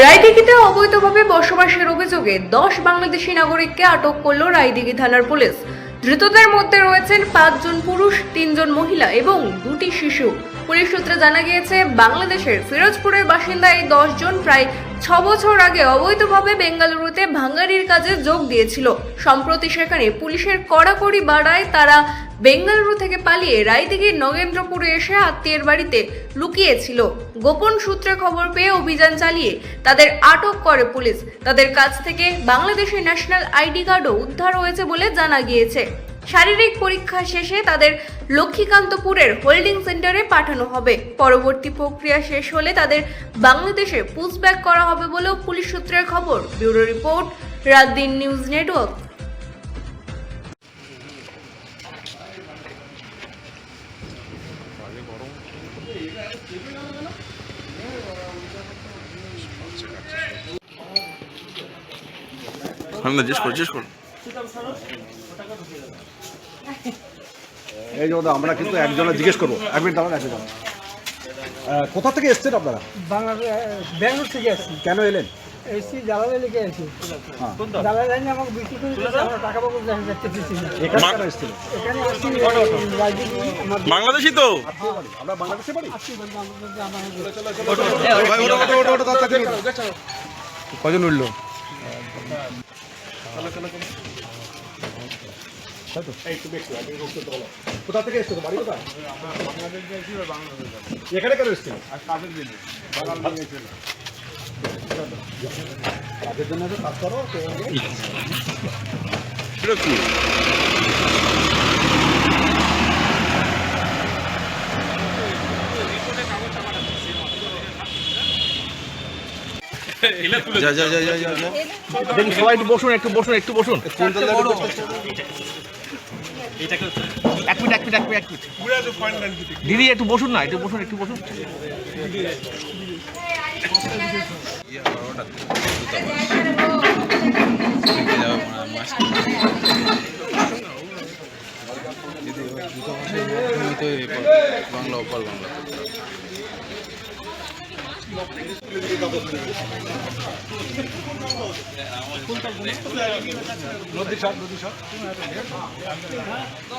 রায়দিঘিতে অবৈধভাবে বসবাসের অভিযোগে 10 বাংলাদেশি নাগরিককে আটক করল রায়দিঘি থানার পুলিশ। ধৃতদের মধ্যে রয়েছেন 5 জন পুরুষ, 3 জন মহিলা এবং 2টি শিশু। পুলিশ সূত্রে জানা গিয়েছে, বাংলাদেশের ফিরোজপুরের বাসিন্দা এই 10 জন প্রায় 6 বছর আগে অবৈধভাবে বেঙ্গালুরুতে ভাঙাড়ির কাজে যোগ দিয়েছিল। সম্প্রতি সেখানে পুলিশের কড়াকড়ি বাড়ায় তারা বেঙ্গালুরু থেকে পালিয়ে রায়দিঘির নগেন্দ্রপুরে এসে আত্মীয়ের বাড়িতে লুকিয়েছিল। গোপন সূত্রে খবর পেয়ে অভিযান চালিয়ে তাদের আটক করে পুলিশ। তাদের কাছ থেকে বাংলাদেশের ন্যাশনাল আইডি কার্ডও উদ্ধার হয়েছে বলে জানা গিয়েছে। শারীরিক পরীক্ষা শেষে তাদের লক্ষ্মীকান্তপুরের হোল্ডিং সেন্টারে পাঠানো হবে। পরবর্তী প্রক্রিয়া শেষ হলে তাদের বাংলাদেশে পুশব্যাক করা হবে বলেও পুলিশ সূত্রের খবর। ব্যুরো রিপোর্ট, রাত-দিন নিউজ নেটওয়ার্ক। এই যে আমরা কিন্তু একজনের জিজ্ঞেস করবো। এক মিনিট দাঁড়ান, কোথা থেকে এসছেন আপনারা? ব্যাঙ্গালোর থেকে আসছি। কেন এলেন? এসছি জালালে লেগে আছি। জালালে আমাকে বিক্রি করে দিয়েছে, আমরা টাকা পাবো দেখতে পেয়েছি না। এখানে কেন এসেছিলেন? এখানে আসছি রাজনীতি বাংলাদেশি তো আমরা বাংলাদেশে বাড়ি। কজন উঠলো? কোথা থেকে এসছো? বাড়ি কোথায়? এখানে কেন এসছিল? কাজের জন্য কাজ করো। সেটা কি? সবাই একটু বসুন, একটু বসুন। এক মিনিট দিদি, একটু বসুন না, একটু বসুন। বাংলা ওপার বাংলা নদী সব